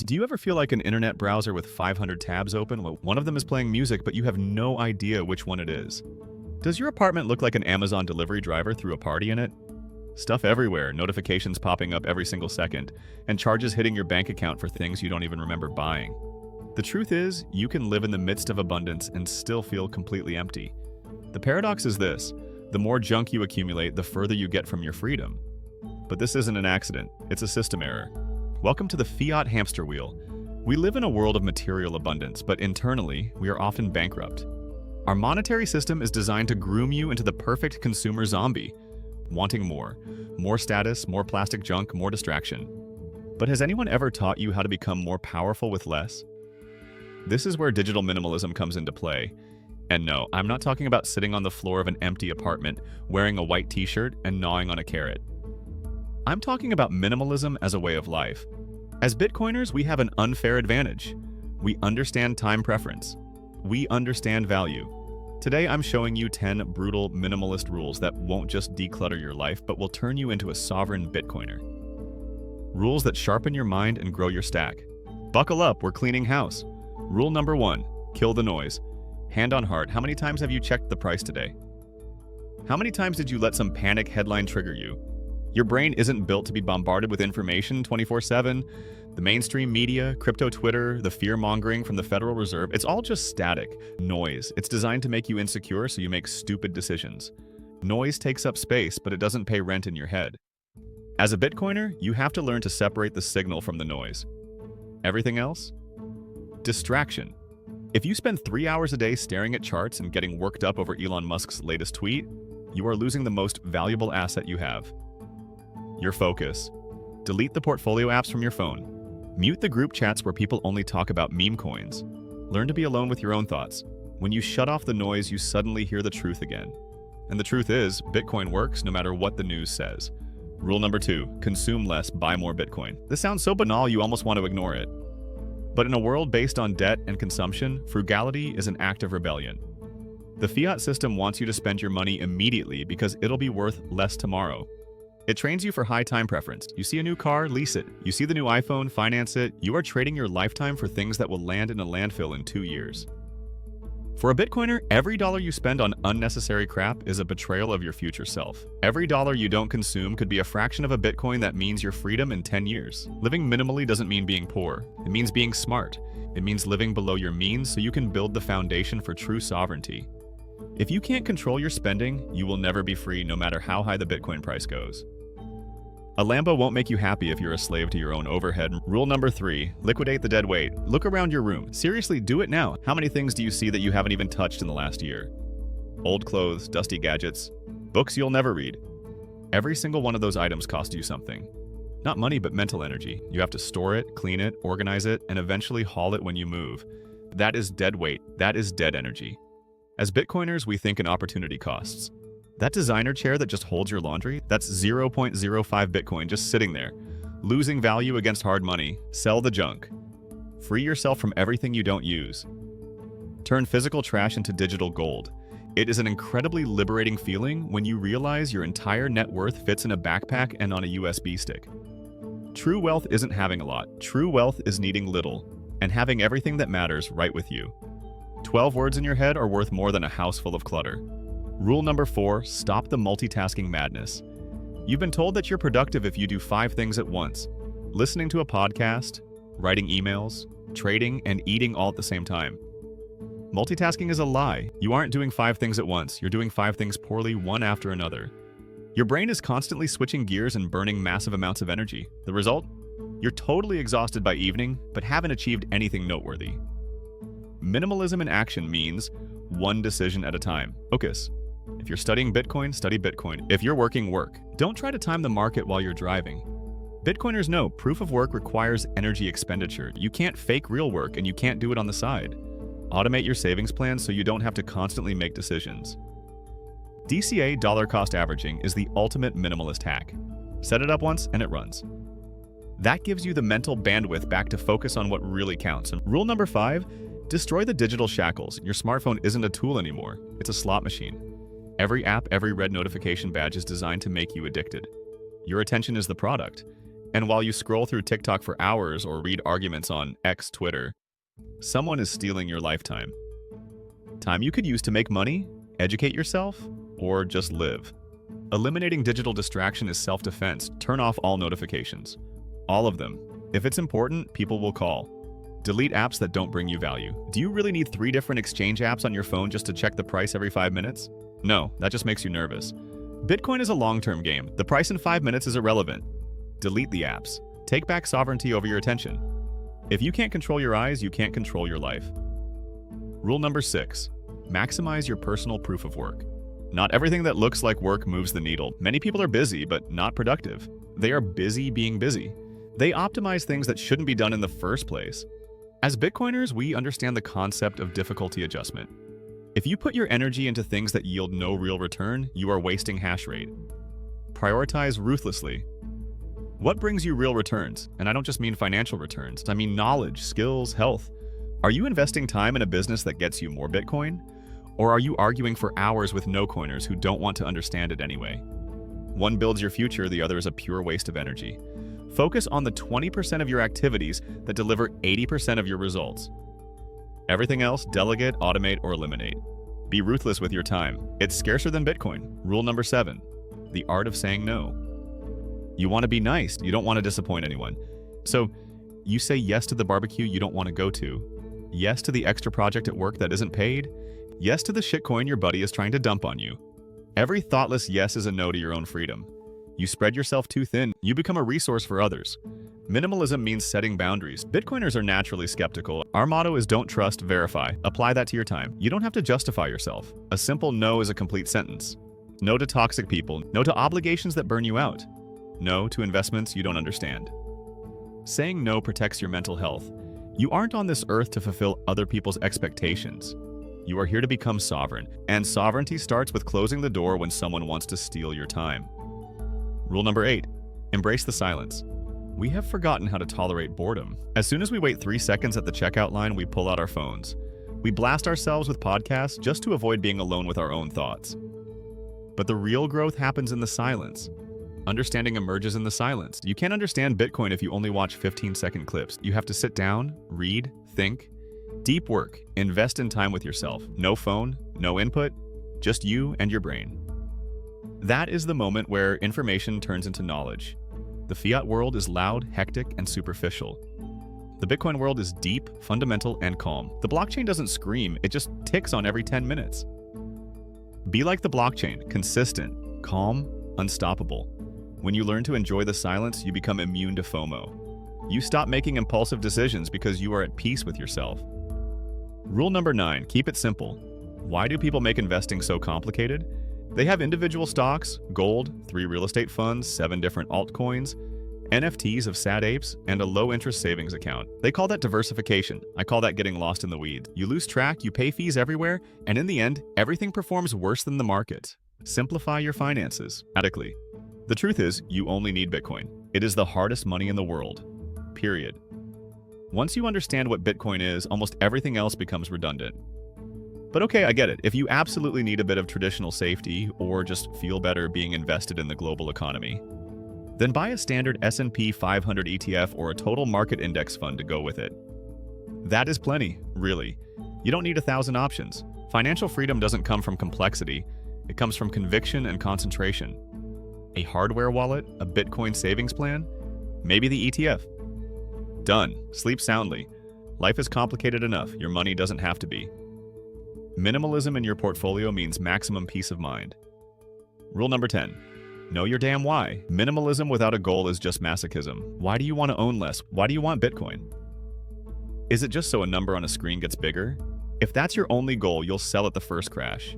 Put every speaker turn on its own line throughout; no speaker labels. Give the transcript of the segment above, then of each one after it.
Do you ever feel like an internet browser with 500 tabs open? Well, one of them is playing music, but you have no idea which one it is. Does your apartment look like an Amazon delivery driver threw a party in it? Stuff everywhere, notifications popping up every single second, and charges hitting your bank account for things you don't even remember buying. The truth is, you can live in the midst of abundance and still feel completely empty. The paradox is this: the more junk you accumulate, the further you get from your freedom. But this isn't an accident, it's a system error. Welcome to the fiat hamster wheel. We live in a world of material abundance, but internally, we are often bankrupt. Our monetary system is designed to groom you into the perfect consumer zombie, wanting more. More status, more plastic junk, more distraction. But has anyone ever taught you how to become more powerful with less? This is where digital minimalism comes into play. And no, I'm not talking about sitting on the floor of an empty apartment, wearing a white t-shirt, and gnawing on a carrot. I'm talking about minimalism as a way of life. As Bitcoiners, we have an unfair advantage. We understand time preference. We understand value. Today, I'm showing you 10 brutal minimalist rules that won't just declutter your life, but will turn you into a sovereign Bitcoiner. Rules that sharpen your mind and grow your stack. Buckle up, we're cleaning house. Rule number 1, kill the noise. Hand on heart, how many times have you checked the price today? How many times did you let some panic headline trigger you? Your brain isn't built to be bombarded with information 24/7. The mainstream media, crypto Twitter, the fear-mongering from the Federal Reserve, it's all just static noise. It's designed to make you insecure so you make stupid decisions. Noise takes up space, but it doesn't pay rent in your head. As a Bitcoiner, you have to learn to separate the signal from the noise. Everything else? Distraction. If you spend 3 hours a day staring at charts and getting worked up over Elon Musk's latest tweet, you are losing the most valuable asset you have. Your focus. Delete the portfolio apps from your phone. Mute the group chats where people only talk about meme coins. Learn to be alone with your own thoughts. When you shut off the noise, you suddenly hear the truth again. And the truth is, Bitcoin works no matter what the news says. Rule number 2, consume less, buy more Bitcoin. This sounds so banal you almost want to ignore it. But in a world based on debt and consumption, frugality is an act of rebellion. The fiat system wants you to spend your money immediately because it'll be worth less tomorrow. It trains you for high time preference. You see a new car, lease it. You see the new iPhone, finance it. You are trading your lifetime for things that will land in a landfill in 2 years. For a Bitcoiner, every dollar you spend on unnecessary crap is a betrayal of your future self. Every dollar you don't consume could be a fraction of a Bitcoin that means your freedom in 10 years. Living minimally doesn't mean being poor. It means being smart. It means living below your means so you can build the foundation for true sovereignty. If you can't control your spending, you will never be free no matter how high the Bitcoin price goes. A Lambo won't make you happy if you're a slave to your own overhead. Rule number 3, liquidate the dead weight. Look around your room. Seriously, do it now. How many things do you see that you haven't even touched in the last year? Old clothes, dusty gadgets, books you'll never read. Every single one of those items costs you something. Not money, but mental energy. You have to store it, clean it, organize it, and eventually haul it when you move. That is dead weight. That is dead energy. As Bitcoiners, we think in opportunity costs. That designer chair that just holds your laundry, that's 0.05 Bitcoin just sitting there. Losing value against hard money. Sell the junk. Free yourself from everything you don't use. Turn physical trash into digital gold. It is an incredibly liberating feeling when you realize your entire net worth fits in a backpack and on a USB stick. True wealth isn't having a lot. True wealth is needing little and having everything that matters right with you. 12 words in your head are worth more than a house full of clutter. Rule number 4, stop the multitasking madness. You've been told that you're productive if you do 5 things at once. Listening to a podcast, writing emails, trading, and eating all at the same time. Multitasking is a lie. You aren't doing 5 things at once. You're doing 5 things poorly, one after another. Your brain is constantly switching gears and burning massive amounts of energy. The result? You're totally exhausted by evening, but haven't achieved anything noteworthy. Minimalism in action means one decision at a time. Focus. If you're studying Bitcoin, study Bitcoin. If you're working, work. Don't try to time the market while you're driving. Bitcoiners know proof of work requires energy expenditure. You can't fake real work and you can't do it on the side. Automate your savings plans so you don't have to constantly make decisions. DCA dollar cost averaging is the ultimate minimalist hack. Set it up once and it runs. That gives you the mental bandwidth back to focus on what really counts. And rule number 5, destroy the digital shackles. Your smartphone isn't a tool anymore. It's a slot machine. Every app, every red notification badge is designed to make you addicted. Your attention is the product. And while you scroll through TikTok for hours or read arguments on X Twitter, someone is stealing your lifetime. Time you could use to make money, educate yourself, or just live. Eliminating digital distraction is self-defense. Turn off all notifications. All of them. If it's important, people will call. Delete apps that don't bring you value. Do you really need 3 different exchange apps on your phone just to check the price every 5 minutes? No, that just makes you nervous. Bitcoin is a long-term game. The price in 5 minutes is irrelevant. Delete the apps. Take back sovereignty over your attention. If you can't control your eyes, you can't control your life. Rule number 6. Maximize your personal proof of work. Not everything that looks like work moves the needle. Many people are busy, but not productive. They are busy being busy. They optimize things that shouldn't be done in the first place. As Bitcoiners, we understand the concept of difficulty adjustment. If you put your energy into things that yield no real return, you are wasting hash rate. Prioritize ruthlessly. What brings you real returns? And I don't just mean financial returns. I mean knowledge, skills, health. Are you investing time in a business that gets you more Bitcoin? Or are you arguing for hours with no-coiners who don't want to understand it anyway? One builds your future, the other is a pure waste of energy. Focus on the 20% of your activities that deliver 80% of your results. Everything else, delegate, automate, or eliminate. Be ruthless with your time. It's scarcer than Bitcoin. Rule number 7. The art of saying no. You want to be nice. You don't want to disappoint anyone. So you say yes to the barbecue you don't want to go to. Yes to the extra project at work that isn't paid. Yes to the shitcoin your buddy is trying to dump on you. Every thoughtless yes is a no to your own freedom. You spread yourself too thin, you become a resource for others. Minimalism means setting boundaries. Bitcoiners are naturally skeptical. Our motto is don't trust, verify. Apply that to your time. You don't have to justify yourself. A simple no is a complete sentence. No to toxic people. No to obligations that burn you out. No to investments you don't understand. Saying no protects your mental health. You aren't on this earth to fulfill other people's expectations. You are here to become sovereign, and sovereignty starts with closing the door when someone wants to steal your time. Rule number 8. Embrace the silence. We have forgotten how to tolerate boredom. As soon as we wait 3 seconds at the checkout line, we pull out our phones. We blast ourselves with podcasts just to avoid being alone with our own thoughts. But the real growth happens in the silence. Understanding emerges in the silence. You can't understand Bitcoin if you only watch 15-second clips. You have to sit down, read, think. Deep work. Invest in time with yourself. No phone, no input, just you and your brain. That is the moment where information turns into knowledge. The fiat world is loud, hectic, and superficial. The Bitcoin world is deep, fundamental, and calm. The blockchain doesn't scream, it just ticks on every 10 minutes. Be like the blockchain, consistent, calm, unstoppable. When you learn to enjoy the silence, you become immune to FOMO. You stop making impulsive decisions because you are at peace with yourself. Rule number 9, keep it simple. Why do people make investing so complicated? They have individual stocks, gold, 3 real estate funds, 7 different altcoins, NFTs of sad apes, and a low-interest savings account. They call that diversification. I call that getting lost in the weeds. You lose track, you pay fees everywhere, and in the end, everything performs worse than the market. Simplify your finances. Adequately. The truth is, you only need Bitcoin. It is the hardest money in the world. Period. Once you understand what Bitcoin is, almost everything else becomes redundant. But okay, I get it. If you absolutely need a bit of traditional safety or just feel better being invested in the global economy, then buy a standard S&P 500 ETF or a total market index fund to go with it. That is plenty, really. You don't need 1,000 options. Financial freedom doesn't come from complexity. It comes from conviction and concentration. A hardware wallet, a Bitcoin savings plan, maybe the ETF. Done. Sleep soundly. Life is complicated enough. Your money doesn't have to be. Minimalism in your portfolio means maximum peace of mind. Rule number 10. Know your damn why. Minimalism without a goal is just masochism. Why do you want to own less? Why do you want Bitcoin? Is it just so a number on a screen gets bigger? If that's your only goal, you'll sell at the first crash.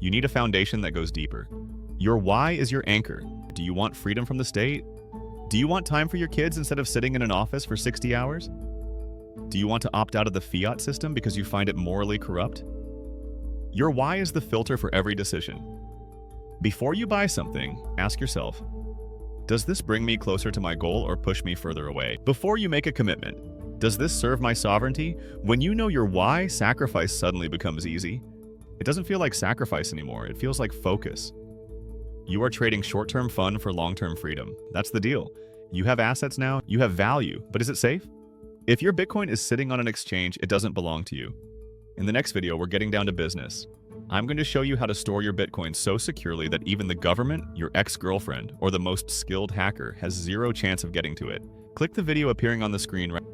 You need a foundation that goes deeper. Your why is your anchor. Do you want freedom from the state? Do you want time for your kids instead of sitting in an office for 60 hours? Do you want to opt out of the fiat system because you find it morally corrupt? Your why is the filter for every decision. Before you buy something, ask yourself, does this bring me closer to my goal or push me further away? Before you make a commitment, does this serve my sovereignty? When you know your why, sacrifice suddenly becomes easy. It doesn't feel like sacrifice anymore, it feels like focus. You are trading short-term fun for long-term freedom. That's the deal. You have assets now, you have value, but is it safe? If your Bitcoin is sitting on an exchange, it doesn't belong to you. In the next video, we're getting down to business. I'm going to show you how to store your Bitcoin so securely that even the government, your ex-girlfriend, or the most skilled hacker has zero chance of getting to it. Click the video appearing on the screen right